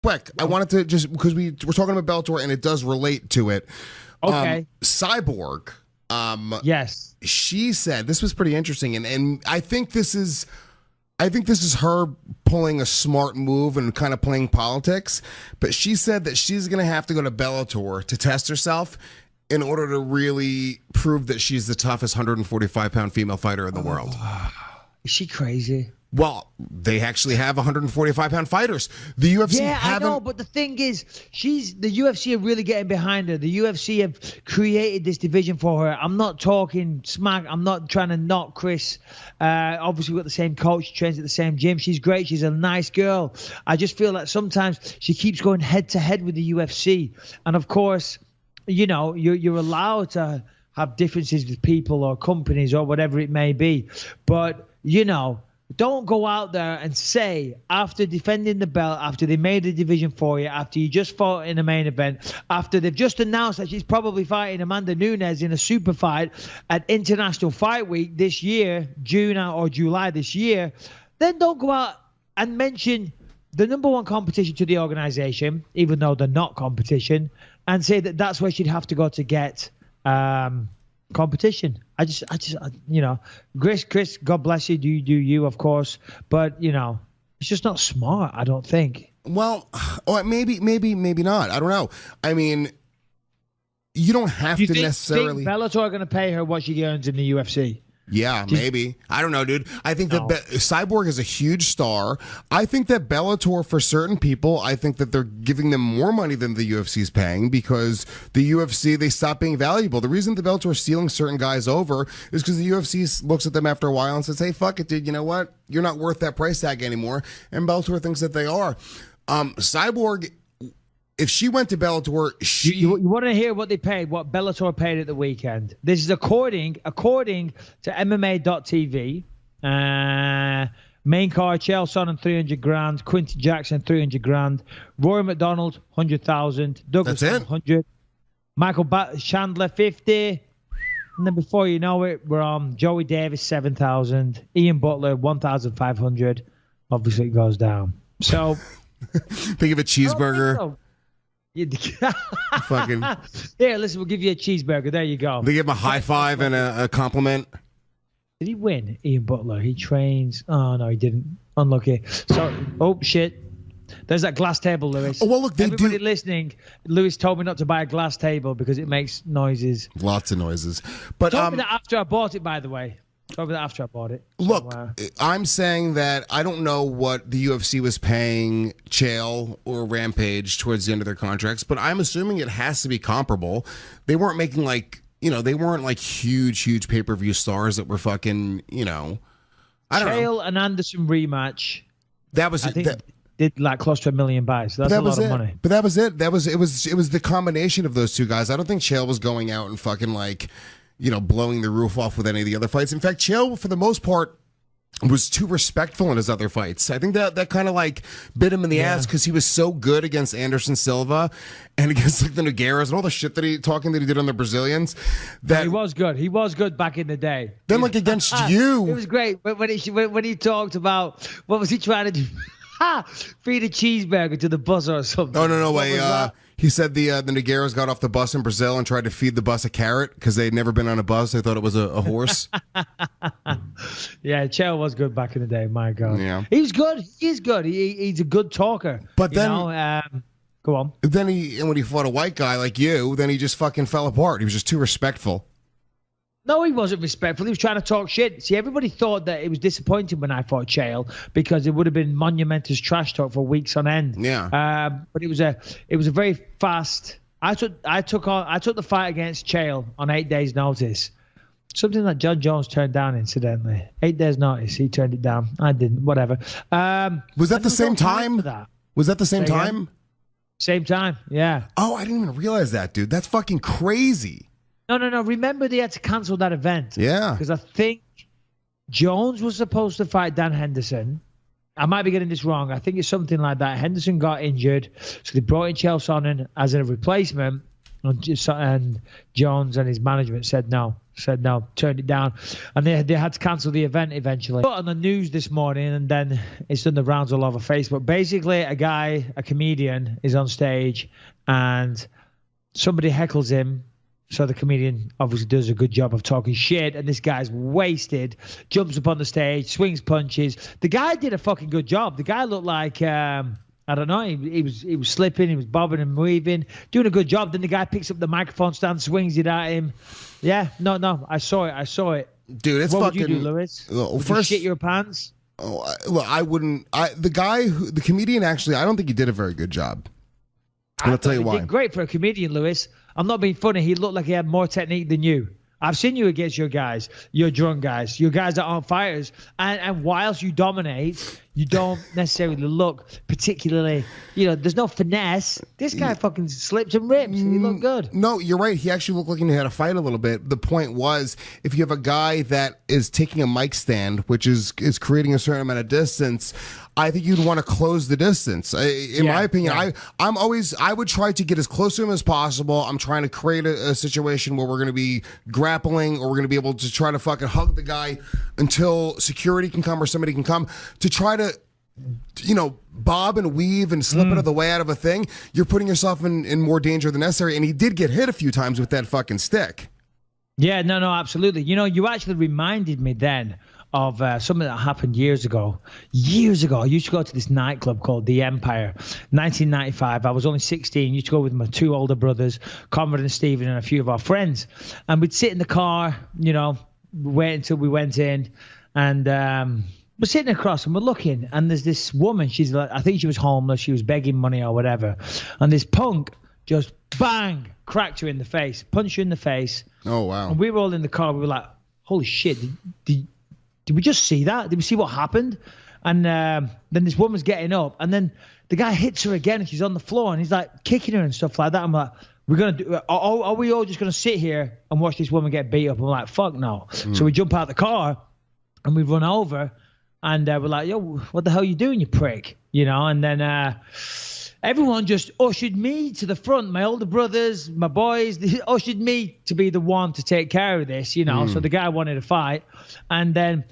quick. I wanted to just because we're talking about Bellator and it does relate to it. Okay. Cyborg. Yes. She said this was pretty interesting, and I think this is her pulling a smart move and kind of playing politics. But she said that she's going to have to go to Bellator to test herself in order to really prove that she's the toughest 145-pound female fighter in the world. Is she crazy? Well, they actually have 145-pound fighters. The UFC I know, but the thing is, the UFC are really getting behind her. The UFC have created this division for her. I'm not talking smack. I'm not trying to knock Cris. Obviously, we've got the same coach. She trains at the same gym. She's great. She's a nice girl. I just feel that sometimes she keeps going head-to-head with the UFC. And, of course, you know, you're allowed to have differences with people or companies or whatever it may be. But, you know, don't go out there and say, after defending the belt, after they made the division for you, after you just fought in a main event, after they've just announced that she's probably fighting Amanda Nunes in a super fight at International Fight Week this year, June or July this year, then don't go out and mention the number one competition to the organization, even though they're not competition, and say that that's where she'd have to go to get competition. I just, you know, Cris, God bless you. Do you, of course, but you know, it's just not smart. I don't think. Well, or maybe not. I don't know. I mean, you don't have to necessarily. Think Bellator are going to pay her what she earns in the UFC? Yeah, maybe. I don't know, dude. I think that Cyborg is a huge star. I think that Bellator, for certain people, I think that they're giving them more money than the UFC is paying because the UFC, they stop being valuable. The reason the Bellator is stealing certain guys over is because the UFC looks at them after a while and says, hey, fuck it, dude. You know what? You're not worth that price tag anymore. And Bellator thinks that they are. Cyborg, if she went to Bellator, you want to hear what they paid, what Bellator paid at the weekend. This is according to MMA.tv. Main card, Chael Sonnen, 300 grand. Quincy Jackson, 300 grand. Rory McDonald, 100,000. Douglas, 100. Michael Chandler, 50. And then before you know it, we're on Joey Davis, 7,000. Ian Butler, 1,500. Obviously, it goes down. So, think of a cheeseburger. Fucking here, listen, we'll give you a cheeseburger. There you go. They give him a high five and a compliment. Did he win, Ian Butler? He trains. Oh no, he didn't. Unlucky. So, oh shit. There's that glass table, Lewis. Oh well, look, everybody listening. Lewis told me not to buy a glass table because it makes noises. Lots of noises. But told me that after I bought it, by the way. Over after I bought it. Look, I'm saying that I don't know what the UFC was paying Chael or Rampage towards the end of their contracts, but I'm assuming it has to be comparable. They weren't making they weren't like huge pay-per-view stars that were fucking, I don't know. Chael and Anderson rematch. That was did like close to $1 million buys. So that's a lot of money. But that was it. It was the combination of those two guys. I don't think Chael was going out and fucking blowing the roof off with any of the other fights. In fact, Chael, for the most part, was too respectful in his other fights. I think that kind of bit him in the ass because he was so good against Anderson Silva and against the Nogueiras and all the shit that he did on the Brazilians. That he was good. He was good back in the day. Then against you, it was great when he talked about what was he trying to do? Feed a cheeseburger to the buzzer or something. Oh no way. He said the Nogueiras got off the bus in Brazil and tried to feed the bus a carrot because they'd never been on a bus. They thought it was a horse. Yeah, Chael was good back in the day. My God. Yeah. He's good. He's good. He's a good talker. But then, go on. Then when he fought a white guy like you, then he just fucking fell apart. He was just too respectful. No, he wasn't respectful. He was trying to talk shit. See, everybody thought that it was disappointing when I fought Chael because it would have been monumentous trash talk for weeks on end. Yeah. But it was a very fast. I took the fight against Chael on 8 days' notice. Something that John Jones turned down, incidentally. 8 days' notice, he turned it down. I didn't. Whatever. Was that the same time? Was that the same time? Same time. Yeah. Oh, I didn't even realize that, dude. That's fucking crazy. No. Remember they had to cancel that event. Yeah. Because I think Jones was supposed to fight Dan Henderson. I might be getting this wrong. I think it's something like that. Henderson got injured, so they brought in Chael Sonnen as a replacement. And Jones and his management said no, turned it down, and they had to cancel the event eventually. Put on the news this morning, and then it's done the rounds all over Facebook. Basically, a comedian is on stage, and somebody heckles him. So the comedian obviously does a good job of talking shit, and this guy's wasted, jumps up on the stage, swings punches. The guy did a fucking good job. The guy looked like, I don't know, he was slipping, he was bobbing and weaving, doing a good job. Then the guy picks up the microphone stand, swings it at him. Yeah, no, I saw it. Dude, it's what fucking... What would you do, Lewis? Would you shit your pants? Oh, look, I wouldn't. The comedian, actually, I don't think he did a very good job. And I'll tell you why. He did great for a comedian, Lewis. I'm not being funny. He looked like he had more technique than you. I've seen you against your guys, your drunk guys, your guys that aren't fighters. And whilst you dominate, you don't necessarily look particularly, there's no finesse. This guy fucking slips and rips. He looked good. No, you're right. He actually looked like he had to fight a little bit. The point was, if you have a guy that is taking a mic stand, which is creating a certain amount of distance, I think you'd want to close the distance. In my opinion, I would try to get as close to him as possible. I'm trying to create a situation where we're going to be grappling, or we're going to be able to try to fucking hug the guy until security can come or somebody can come to try to, bob and weave and slip out of the way out of a thing. You're putting yourself in more danger than necessary. And he did get hit a few times with that fucking stick. Yeah, no, absolutely. You actually reminded me then of something that happened years ago. I used to go to this nightclub called The Empire. 1995. I was only 16. Used to go with my two older brothers, Conrad and Stephen, and a few of our friends. And we'd sit in the car, wait until we went in, and we're sitting across and we're looking, and there's this woman. She's like, I think she was homeless. She was begging money or whatever. And this punk just bang cracked her in the face, punched her in the face. Oh wow! And we were all in the car. We were like, holy shit! Did we just see that? Did we see what happened? And then this woman's getting up, and then the guy hits her again, and she's on the floor, and he's like kicking her and stuff like that. I'm like, are we all just gonna sit here and watch this woman get beat up? I'm like, fuck no. So we jump out the car, and we run over, and we're like, yo, what the hell are you doing, you prick? And then everyone just ushered me to the front. My older brothers, my boys, they ushered me to be the one to take care of this, So the guy wanted to fight. And then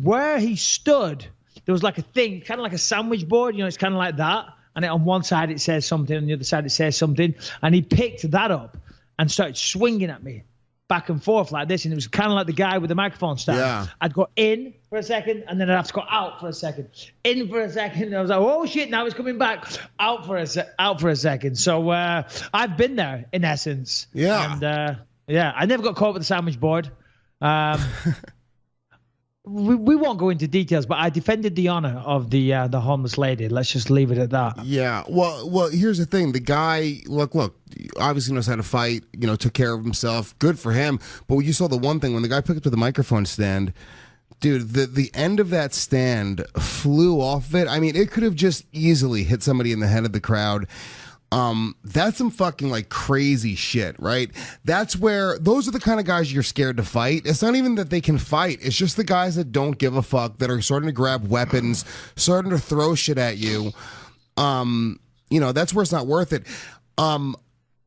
where he stood, there was like a thing, kind of like a sandwich board. It's kind of like that. And on one side it says something, on the other side it says something. And he picked that up and started swinging at me back and forth like this. And it was kind of like the guy with the microphone stand. Yeah. I'd go in for a second, and then I'd have to go out for a second. In for a second, and I was like, oh shit, now it's coming back. Out for a second. So I've been there, in essence. Yeah. And I never got caught with the sandwich board. We won't go into details, but I defended the honor of the homeless lady. Let's just leave it at that. Yeah. Well, here's the thing. The guy, look, obviously knows how to fight, took care of himself. Good for him. But you saw the one thing, when the guy picked up the microphone stand, dude, the end of that stand flew off it. I mean, it could have just easily hit somebody in the head of the crowd. That's some fucking like crazy shit, right? Those are the kind of guys you're scared to fight. It's not even that they can fight. It's just the guys that don't give a fuck, that are starting to grab weapons, starting to throw shit at you. That's where it's not worth it. But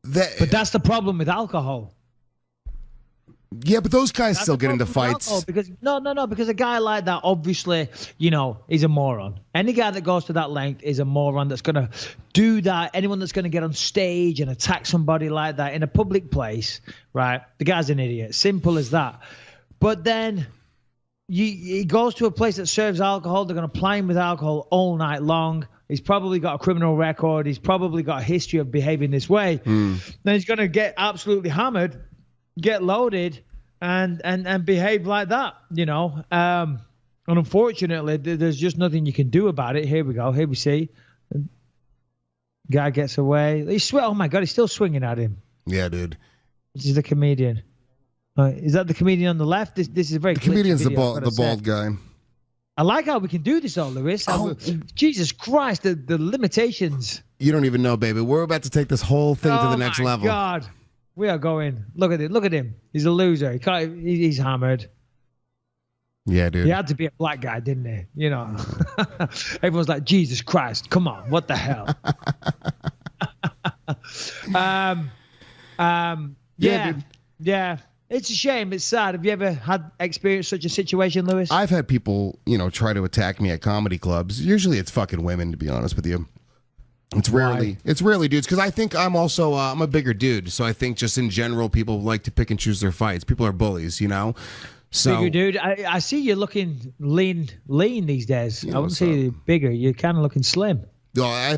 that's the problem with alcohol. Yeah, but those guys still get into fights. Because a guy like that, obviously, is a moron. Any guy that goes to that length is a moron that's going to do that. Anyone that's going to get on stage and attack somebody like that in a public place, right? The guy's an idiot. Simple as that. But then he goes to a place that serves alcohol. They're going to ply him with alcohol all night long. He's probably got a criminal record. He's probably got a history of behaving this way. Then he's going to get absolutely hammered, get loaded, and behave like that, and unfortunately there's just nothing you can do about it. Here we see guy gets away. Oh my god, he's still swinging at him. Yeah, dude. This is the comedian. Is that the comedian on the left? This is a very the comedian's video, the bald guy. I like how we can do this all, Lewis. Jesus Christ, the limitations. You don't even know, baby. We're about to take this whole thing to the next level. Oh my god. We are going. Look at it. Look at him. He's a loser. He's hammered. Yeah, dude. He had to be a black guy, didn't he? Everyone's like, Jesus Christ, come on, what the hell? Yeah. It's a shame. It's sad. Have you ever had experienced such a situation, Lewis? I've had people, try to attack me at comedy clubs. Usually it's fucking women, to be honest with you. It's rarely dudes, because I think I'm also I'm a bigger dude, so I think just in general people like to pick and choose their fights. People are bullies, So bigger dude. I see you're looking lean these days. I wouldn't say you're bigger. You're kind of looking slim. No,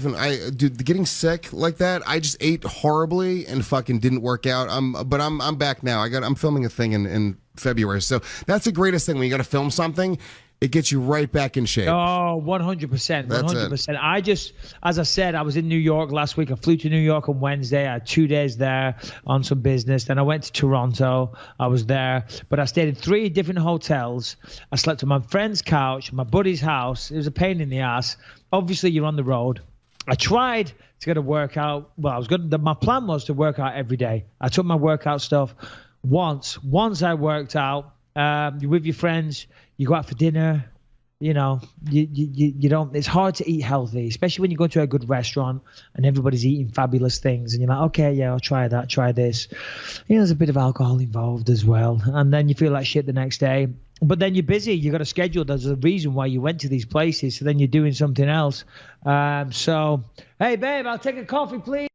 dude, getting sick like that. I just ate horribly and fucking didn't work out. But I'm back now. I'm filming a thing in February, so that's the greatest thing when you got to film something. It gets you right back in shape. Oh, 100%. 100%. I just, as I said, I was in New York last week. I flew to New York on Wednesday. I had 2 days there on some business. Then I went to Toronto. I was there. But I stayed in 3 different hotels. I slept on my friend's couch, my buddy's house. It was a pain in the ass. Obviously, you're on the road. I tried to get a workout. Well, my plan was to work out every day. I took my workout stuff. Once I worked out, you're with your friends. You go out for dinner, you don't. It's hard to eat healthy, especially when you go to a good restaurant and everybody's eating fabulous things, and you're like, okay, yeah, I'll try that, try this. There's a bit of alcohol involved as well, and then you feel like shit the next day. But then you're busy. You got a schedule. There's a reason why you went to these places. So then you're doing something else. So, hey, babe, I'll take a coffee, please.